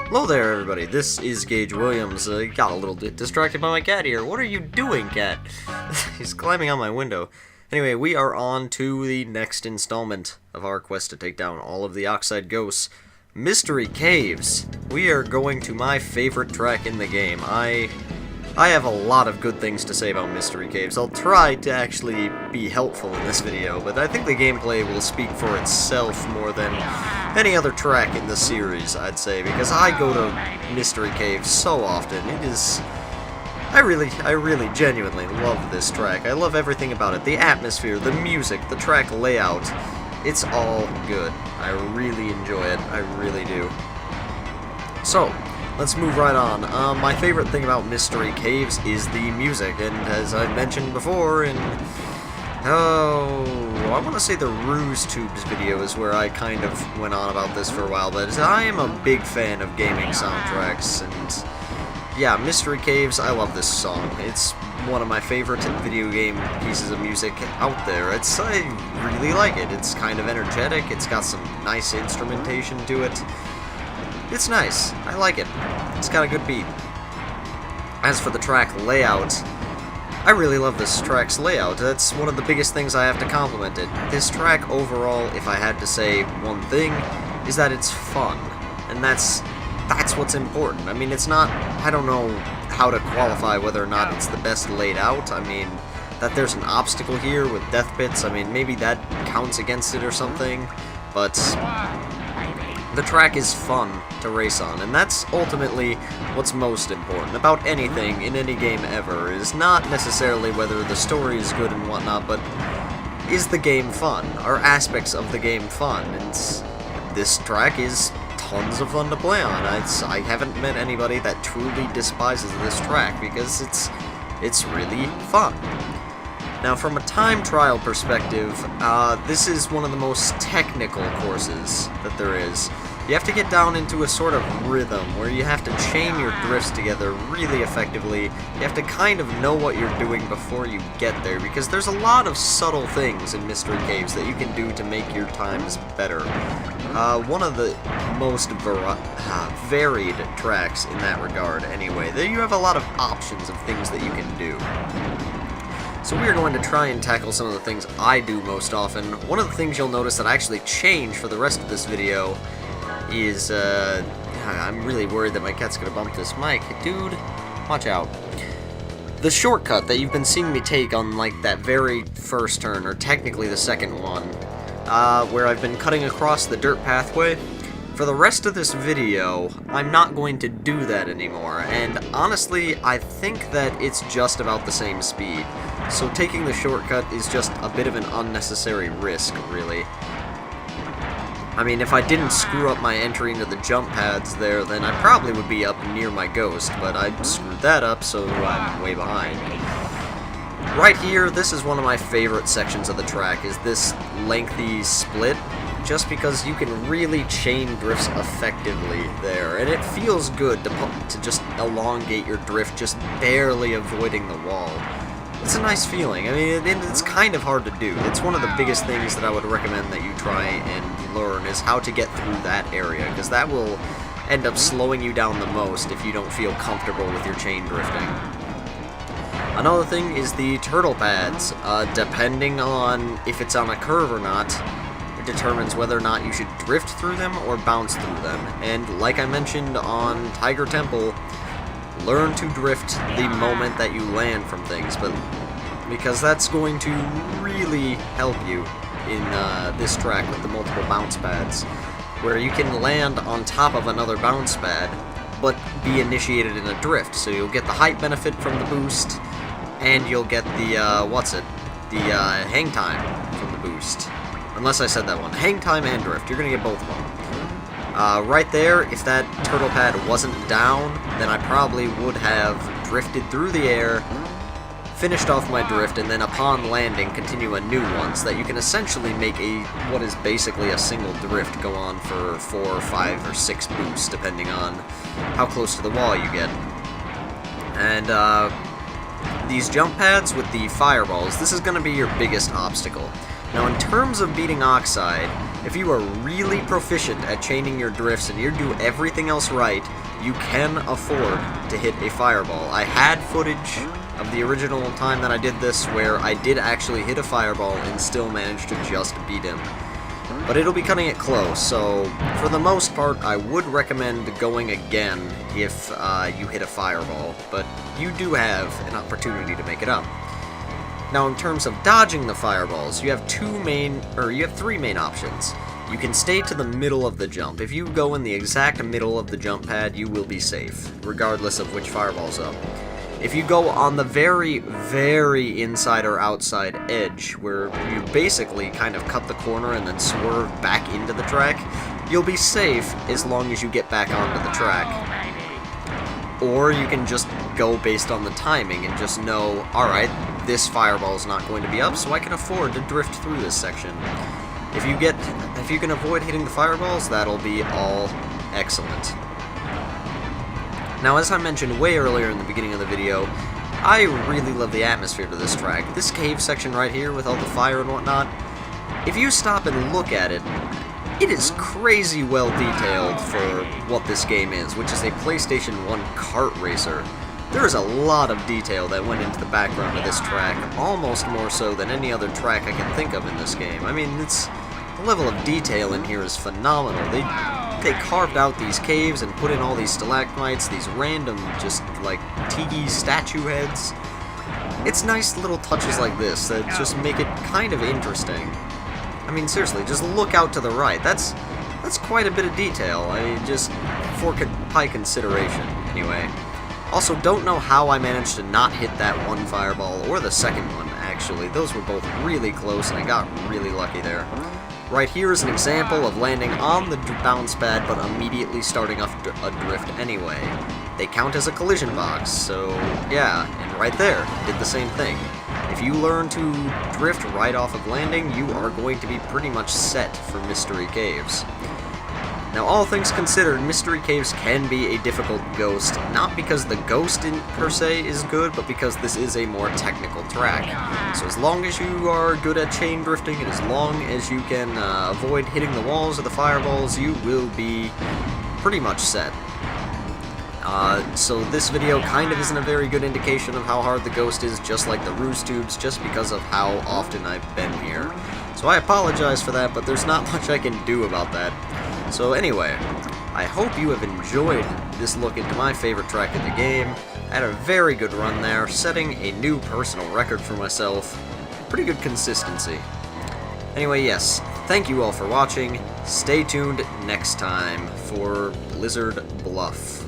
Hello there, everybody. This is Gage Williams. Got a little bit distracted by my cat here. What are you doing, cat? He's climbing on my window. Anyway, we are on to the next installment of our quest to take down all of the Oxide Ghosts. Mystery Caves. We are going to my favorite track in the game. I have a lot of good things to say about Mystery Caves. I'll try to actually be helpful in this video, but I think the gameplay will speak for itself more than any other track in the series, I'd say, because I go to Mystery Caves so often. It is... I really genuinely love this track. I love everything about it. The atmosphere, the music, the track layout. It's all good. I really enjoy it. I really do. So, let's move right on. My favorite thing about Mystery Caves is the music, and as I mentioned before in... I want to say the Ruse Tubes video is where I kind of went on about this for a while, but I am a big fan of gaming soundtracks, and yeah, Mystery Caves, I love this song. It's one of my favorite video game pieces of music out there. I really like it. It's kind of energetic, it's got some nice instrumentation to it. It's nice. I like it. It's got a good beat. As for the track layout, I really love this track's layout. That's one of the biggest things I have to compliment it. This track overall, if I had to say one thing, is that it's fun. And that's what's important. I mean, it's not... I don't know how to qualify whether or not it's the best laid out. I mean, that there's an obstacle here with death pits, I mean, maybe that counts against it or something, but the track is fun to race on, and that's ultimately what's most important about anything in any game ever, is not necessarily whether the story is good and whatnot, but is the game fun? Are aspects of the game fun? And this track is tons of fun to play on. I haven't met anybody that truly despises this track, because it's really fun. Now, from a time trial perspective, this is one of the most technical courses that there is. You have to get down into a sort of rhythm where you have to chain your drifts together really effectively. You have to kind of know what you're doing before you get there, because there's a lot of subtle things in Mystery Caves that you can do to make your times better. One of the most varied tracks in that regard, anyway. There you have a lot of options of things that you can do. So we are going to try and tackle some of the things I do most often. One of the things you'll notice that I actually change for the rest of this video is, I'm really worried that my cat's gonna bump this mic. Dude, watch out. The shortcut that you've been seeing me take on, like, that very first turn, or technically the second one, where I've been cutting across the dirt pathway, for the rest of this video, I'm not going to do that anymore, and honestly, I think that it's just about the same speed. So taking the shortcut is just a bit of an unnecessary risk, really. I mean, if I didn't screw up my entry into the jump pads there, then I probably would be up near my ghost, but I screwed that up, so I'm way behind. Right here, this is one of my favorite sections of the track, is this lengthy split, just because you can really chain drifts effectively there, and it feels good to just elongate your drift, just barely avoiding the wall. It's a nice feeling. I mean, it's kind of hard to do. It's one of the biggest things that I would recommend that you try and learn, is how to get through that area, because that will end up slowing you down the most if you don't feel comfortable with your chain drifting. Another thing is the turtle pads. Depending on if it's on a curve or not, it determines whether or not you should drift through them or bounce through them. And like I mentioned on Tiger Temple, learn to drift the moment that you land from things, but because that's going to really help you in this track with the multiple bounce pads, where you can land on top of another bounce pad, but be initiated in a drift, so you'll get the height benefit from the boost, and you'll get the, hang time from the boost. Unless I said that one. Hang time and drift, you're gonna get both of them. Right there, if that turtle pad wasn't down, then I probably would have drifted through the air, finished off my drift, and then upon landing, continue a new one, so that you can essentially make what is basically a single drift go on for 4, 5, or 6 boosts, depending on how close to the wall you get. And, these jump pads with the fireballs, this is going to be your biggest obstacle. Now, in terms of beating Oxide, If you are really proficient at chaining your drifts and you do everything else right, you can afford to hit a fireball. I had footage of the original time that I did this where I did actually hit a fireball and still managed to just beat him. But it'll be cutting it close, so for the most part, I would recommend going again if you hit a fireball, but you do have an opportunity to make it up. Now, in terms of dodging the fireballs, you have three main options. You can stay to the middle of the jump. If you go in the exact middle of the jump pad, you will be safe, regardless of which fireball's up. If you go on the very, very inside or outside edge, where you basically kind of cut the corner and then swerve back into the track, you'll be safe as long as you get back onto the track. Or you can just go based on the timing and just know, alright, this fireball is not going to be up, so I can afford to drift through this section. If you can avoid hitting the fireballs, that'll be all excellent. Now, as I mentioned way earlier in the beginning of the video, I really love the atmosphere to this track. This cave section right here with all the fire and whatnot, if you stop and look at it, it is crazy well detailed for what this game is, which is a PlayStation 1 kart racer. There is a lot of detail that went into the background of this track, almost more so than any other track I can think of in this game. I mean, the level of detail in here is phenomenal. They carved out these caves and put in all these stalagmites, these random, just like tiki statue heads. It's nice little touches like this that just make it kind of interesting. I mean, seriously, just look out to the right. That's quite a bit of detail. Just for high consideration, anyway. Also, don't know how I managed to not hit that one fireball, or the second one, actually. Those were both really close, and I got really lucky there. Right here is an example of landing on the bounce pad, but immediately starting off a drift anyway. They count as a collision box, so yeah, and right there, did the same thing. If you learn to drift right off of landing, you are going to be pretty much set for Mystery Caves. Now, all things considered, Mystery Caves can be a difficult ghost, not because the ghost per se is good, but because this is a more technical track. So as long as you are good at chain drifting, and as long as you can avoid hitting the walls or the fireballs, you will be pretty much set. So this video kind of isn't a very good indication of how hard the ghost is, just like the ruse tubes, just because of how often I've been here. So I apologize for that, but there's not much I can do about that. So anyway, I hope you have enjoyed this look into my favorite track of the game. I had a very good run there, setting a new personal record for myself. Pretty good consistency. Anyway, yes, thank you all for watching. Stay tuned next time for Blizzard Bluff.